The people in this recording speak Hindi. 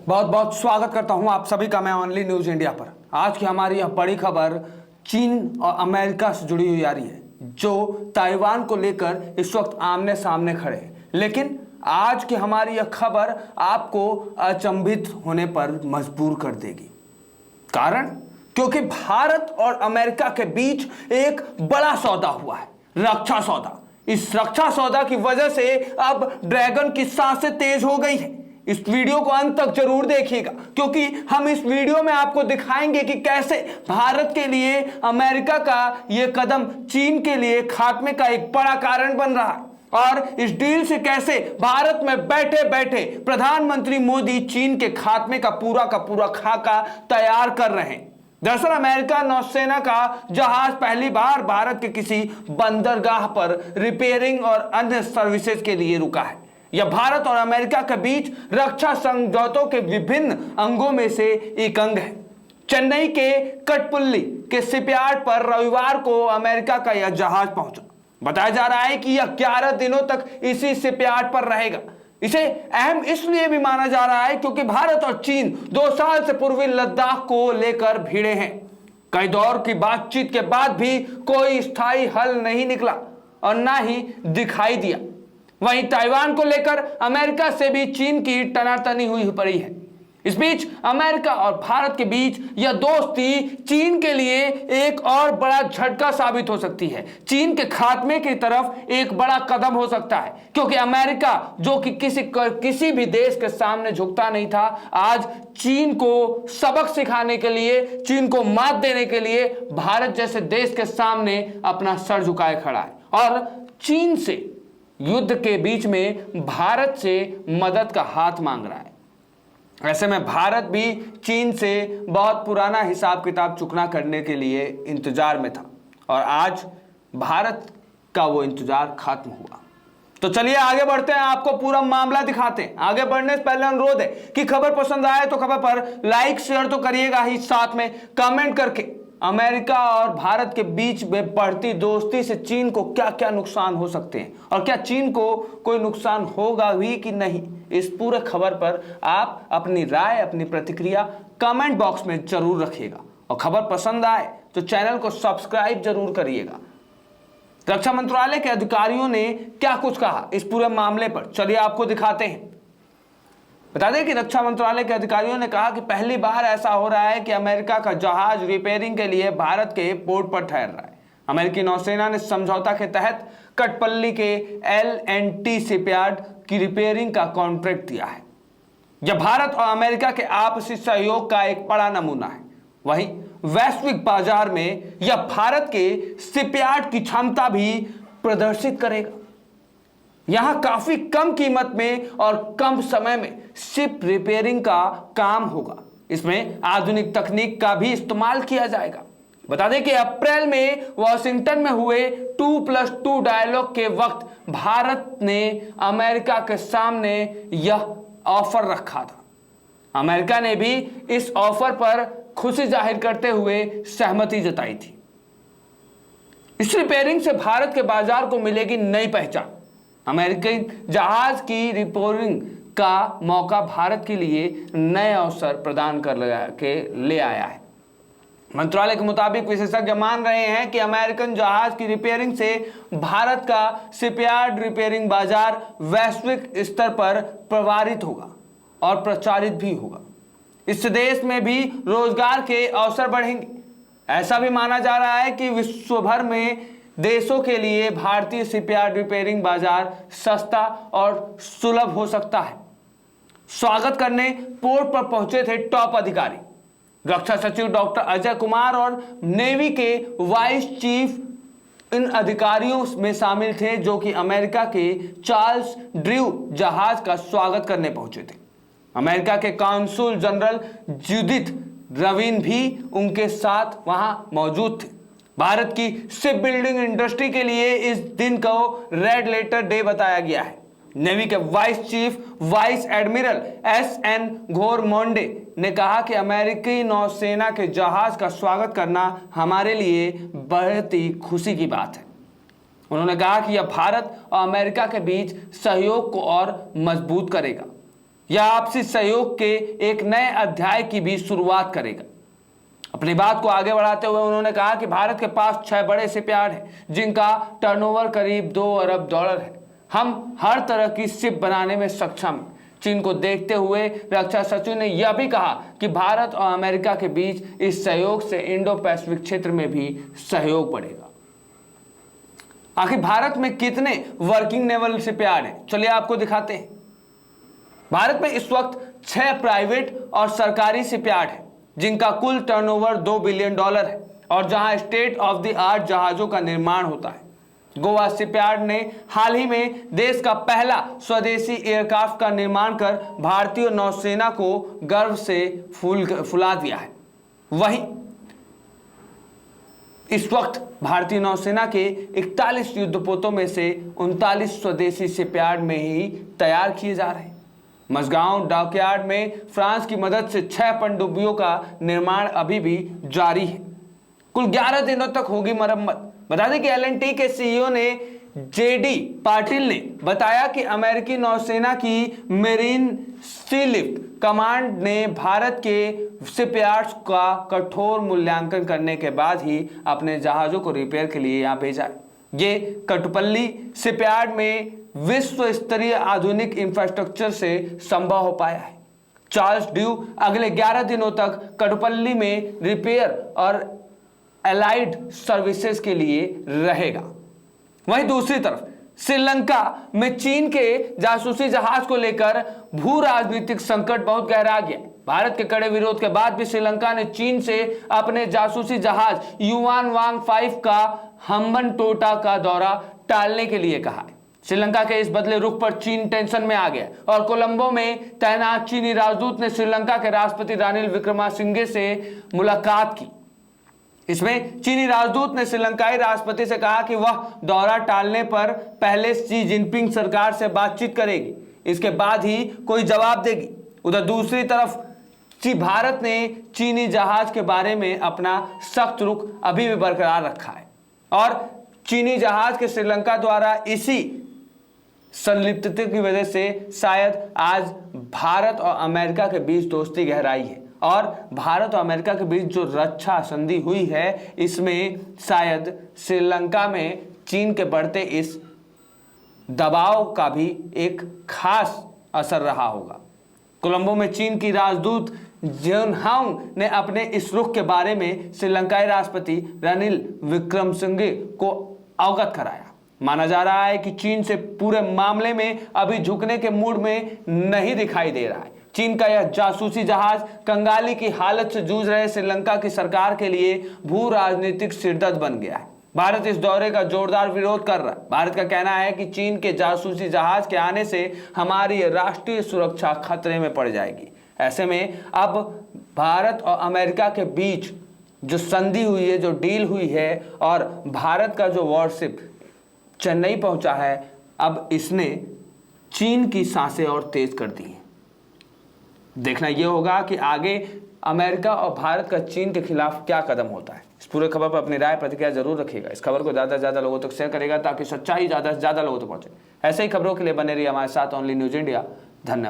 बहुत बहुत स्वागत करता हूं आप सभी का मैं ओनली न्यूज इंडिया पर। आज की हमारी यह बड़ी खबर चीन और अमेरिका से जुड़ी हुई आ रही है, जो ताइवान को लेकर इस वक्त आमने सामने खड़े हैं। लेकिन आज की हमारी यह खबर आपको अचंभित होने पर मजबूर कर देगी। कारण क्योंकि भारत और अमेरिका के बीच एक बड़ा सौदा हुआ है, रक्षा सौदा। इस रक्षा सौदा की वजह से अब ड्रैगन की सांसें तेज हो गई है। इस वीडियो को अंत तक जरूर देखिएगा, क्योंकि हम इस वीडियो में आपको दिखाएंगे कि कैसे भारत के लिए अमेरिका का यह कदम चीन के लिए खात्मे का एक बड़ा कारण बन रहा है, और इस डील से कैसे भारत में बैठे बैठे प्रधानमंत्री मोदी चीन के खात्मे का पूरा खाका तैयार कर रहे हैं। दरअसल अमेरिका नौसेना का जहाज पहली बार भारत के किसी बंदरगाह पर रिपेयरिंग और अन्य सर्विसेज के लिए रुका है। यह भारत और अमेरिका के बीच रक्षा समझौतों के विभिन्न अंगों में से एक अंग है। चेन्नई के कटपुल्ली के शिपयार्ड पर रविवार को अमेरिका का यह जहाज पहुंचा। बताया जा रहा है कि यह 11 दिनों तक इसी शिपयार्ड पर रहेगा। इसे अहम इसलिए भी माना जा रहा है क्योंकि भारत और चीन 2 साल से पूर्वी लद्दाख को लेकर भिड़े हैं। कई दौर की बातचीत के बाद भी कोई स्थायी हल नहीं निकला और ना ही दिखाई दिया। वहीं ताइवान को लेकर अमेरिका से भी चीन की टनाटनी हुई पड़ी है। इस बीच अमेरिका और भारत के बीच यह दोस्ती चीन के लिए एक और बड़ा झटका साबित हो सकती है। चीन के खात्मे की तरफ एक बड़ा कदम हो सकता है, क्योंकि अमेरिका जो कि किसी भी देश के सामने झुकता नहीं था, आज चीन को सबक सिखाने के लिए, चीन को मात देने के लिए भारत जैसे देश के सामने अपना सर झुकाए खड़ा है और चीन से युद्ध के बीच में भारत से मदद का हाथ मांग रहा है। ऐसे में भारत भी चीन से बहुत पुराना हिसाब किताब चुकता करने के लिए इंतजार में था, और आज भारत का वो इंतजार खत्म हुआ। तो चलिए आगे बढ़ते हैं, आपको पूरा मामला दिखाते हैं। आगे बढ़ने से पहले अनुरोध है कि खबर पसंद आए तो खबर पर लाइक शेयर तो करिएगा ही, साथ में कमेंट करके अमेरिका और भारत के बीच में बढ़ती दोस्ती से चीन को क्या क्या नुकसान हो सकते हैं, और क्या चीन को कोई नुकसान होगा भी कि नहीं, इस पूरे खबर पर आप अपनी राय, अपनी प्रतिक्रिया कमेंट बॉक्स में जरूर रखिएगा। और खबर पसंद आए तो चैनल को सब्सक्राइब जरूर करिएगा। रक्षा मंत्रालय के अधिकारियों ने क्या कुछ कहा इस पूरे मामले पर, चलिए आपको दिखाते हैं। बता दें कि रक्षा मंत्रालय के अधिकारियों ने कहा कि पहली बार ऐसा हो रहा है कि अमेरिका का जहाज रिपेयरिंग के लिए भारत के पोर्ट पर ठहर रहा है। अमेरिकी नौसेना ने समझौता के तहत कटपल्ली के LNT शिपयार्ड की रिपेयरिंग का कॉन्ट्रैक्ट दिया है। यह भारत और अमेरिका के आपसी सहयोग का एक बड़ा नमूना है। वहीं वैश्विक बाजार में यह भारत के शिपयार्ड की क्षमता भी प्रदर्शित करेगा। यहां काफी कम कीमत में और कम समय में शिप रिपेयरिंग का काम होगा। इसमें आधुनिक तकनीक का भी इस्तेमाल किया जाएगा। बता दें कि अप्रैल में वॉशिंगटन में हुए 2+2 डायलॉग के वक्त भारत ने अमेरिका के सामने यह ऑफर रखा था। अमेरिका ने भी इस ऑफर पर खुशी जाहिर करते हुए सहमति जताई थी। इस रिपेयरिंग से भारत के बाजार को मिलेगी नई पहचान। अमेरिकी जहाज की रिपेयरिंग का मौका भारत के लिए नए अवसर प्रदान कर ले आया है। मंत्रालय के मुताबिक विशेषज्ञ मान रहे हैं कि अमेरिकन जहाज की रिपेयरिंग से भारत का शिपयार्ड रिपेयरिंग बाजार वैश्विक स्तर पर प्रभावित होगा और प्रचारित भी होगा। इससे देश में भी रोजगार के अवसर बढ़ेंगे। ऐसा भी माना जा रहा है कि विश्व भर में देशों के लिए भारतीय शिपयार्ड रिपेयरिंग बाजार सस्ता और सुलभ हो सकता है। स्वागत करने पोर्ट पर पहुंचे थे टॉप अधिकारी। रक्षा सचिव डॉक्टर अजय कुमार और नेवी के वाइस चीफ इन अधिकारियों में शामिल थे, जो कि अमेरिका के चार्ल्स ड्रू जहाज का स्वागत करने पहुंचे थे। अमेरिका के काउंसुल जनरल जूडिथ रवीन भी उनके साथ वहां मौजूद थे। भारत की शिप बिल्डिंग इंडस्ट्री के लिए इस दिन को रेड लेटर डे बताया गया है। नेवी के vice chief vice admiral SN घोरमोंडे ने कहा कि अमेरिकी नौसेना के जहाज का स्वागत करना हमारे लिए बहुत ही खुशी की बात है। उन्होंने कहा कि यह भारत और अमेरिका के बीच सहयोग को और मजबूत करेगा। यह आपसी सहयोग के एक नए अध्याय की भी शुरुआत करेगा। अपनी बात को आगे बढ़ाते हुए उन्होंने कहा कि भारत के पास 6 बड़े शिपयार्ड हैं जिनका टर्नओवर करीब $2 अरब है। हम हर तरह की शिप बनाने में सक्षम हैं। चीन को देखते हुए रक्षा सचिव ने यह भी कहा कि भारत और अमेरिका के बीच इस सहयोग से इंडो पैसिफिक क्षेत्र में भी सहयोग बढ़ेगा। आखिर भारत में कितने वर्किंग नेवल शिपयार्ड हैं, चलिए आपको दिखाते हैं। भारत में इस वक्त 6 प्राइवेट और सरकारी शिपयार्ड हैं जिनका कुल टर्नओवर $2 बिलियन है और जहां स्टेट ऑफ द आर्ट जहाजों का निर्माण होता है। गोवा शिपयार्ड ने हाल ही में देश का पहला स्वदेशी एयरक्राफ्ट का निर्माण कर भारतीय नौसेना को गर्व से फुला दिया है। वहीं इस वक्त भारतीय नौसेना के 41 युद्धपोतों में से 39 स्वदेशी शिपयार्ड में ही तैयार किए जा रहे हैं। मझगांव डॉकयार्ड में फ्रांस की मदद से 6 पनडुब्बियों का निर्माण अभी भी जारी है। कुल 11 दिनों तक होगी मरम्मत। बता दें कि एल&टी के सीईओ ने जेडी पाटिल ने बताया कि अमेरिकी नौसेना की मेरीन सी लिफ्ट कमांड ने भारत के शिपयार्ड्स का कठोर मूल्यांकन करने के बाद ही अपने जहाजों को रिपेयर के लिए यहां भेजा है। ये कटुपल्ली शिपयार्ड में विश्व स्तरीय आधुनिक इंफ्रास्ट्रक्चर से संभव हो पाया है। चार्ल्स ड्यू अगले 11 दिनों तक कटुपल्ली में रिपेयर और एलाइड सर्विसेज के लिए रहेगा। वहीं दूसरी तरफ श्रीलंका में चीन के जासूसी जहाज को लेकर भू राजनीतिक संकट बहुत गहरा गया। भारत के कड़े विरोध के बाद भी श्रीलंका ने चीन से अपने जासूसी जहाज युआन वांग 5 का हम्बनटोटा का दौरा टालने के लिए कहा है। श्रीलंका के इस बदले रुख पर चीन टेंशन में आ गया और कोलंबो में तैनात चीनी राजदूत ने श्रीलंका के राष्ट्रपति रानिल विक्रमासिंघे से मुलाकात की। इसमें चीनी राजदूत ने श्रीलंकाई राष्ट्रपति से कहा कि वह दौरा टालने पर पहले शी जिनपिंग सरकार से बातचीत करेगी, इसके बाद ही कोई जवाब देगी। उधर दूसरी तरफ भारत ने चीनी जहाज के बारे में अपना सख्त रुख अभी भी बरकरार रखा है और चीनी जहाज के श्रीलंका द्वारा इसी संलिप्तता की वजह से शायद आज भारत और अमेरिका के बीच दोस्ती गहराई है और भारत और अमेरिका के बीच जो रक्षा संधि हुई है इसमें शायद श्रीलंका में चीन के बढ़ते इस दबाव का भी एक खास असर रहा होगा। कोलंबो में चीन की राजदूत जिनहांग ने अपने इस रुख के बारे में श्रीलंकाई राष्ट्रपति रानिल विक्रमसिंघे को अवगत कराया। माना जा रहा है कि चीन से पूरे मामले में अभी झुकने के मूड में नहीं दिखाई दे रहा है। चीन का यह जासूसी जहाज कंगाली की हालत से जूझ रहे श्रीलंका की सरकार के लिए भू राजनीतिक सिरदर्द बन गया है। भारत इस दौरे का जोरदार विरोध कर रहा है। भारत का कहना है कि चीन के जासूसी जहाज के आने से हमारी राष्ट्रीय सुरक्षा खतरे में पड़ जाएगी। ऐसे में अब भारत और अमेरिका के बीच जो संधि हुई है, जो डील हुई है और भारत का जो वॉरशिप चेन्नई पहुंचा है, अब इसने चीन की सांसें और तेज कर दी हैं। देखना यह होगा कि आगे अमेरिका और भारत का चीन के खिलाफ क्या कदम होता है। इस पूरे खबर पर अपनी राय प्रतिक्रिया जरूर रखिएगा। इस खबर को ज़्यादा से ज़्यादा लोगों तक शेयर करेगा ताकि सच्चाई ज़्यादा से ज़्यादा लोगों तक पहुंचे। ऐसे ही खबरों के लिए बने रहिए हमारे साथ ओनली न्यूज़ इंडिया। धन्यवाद।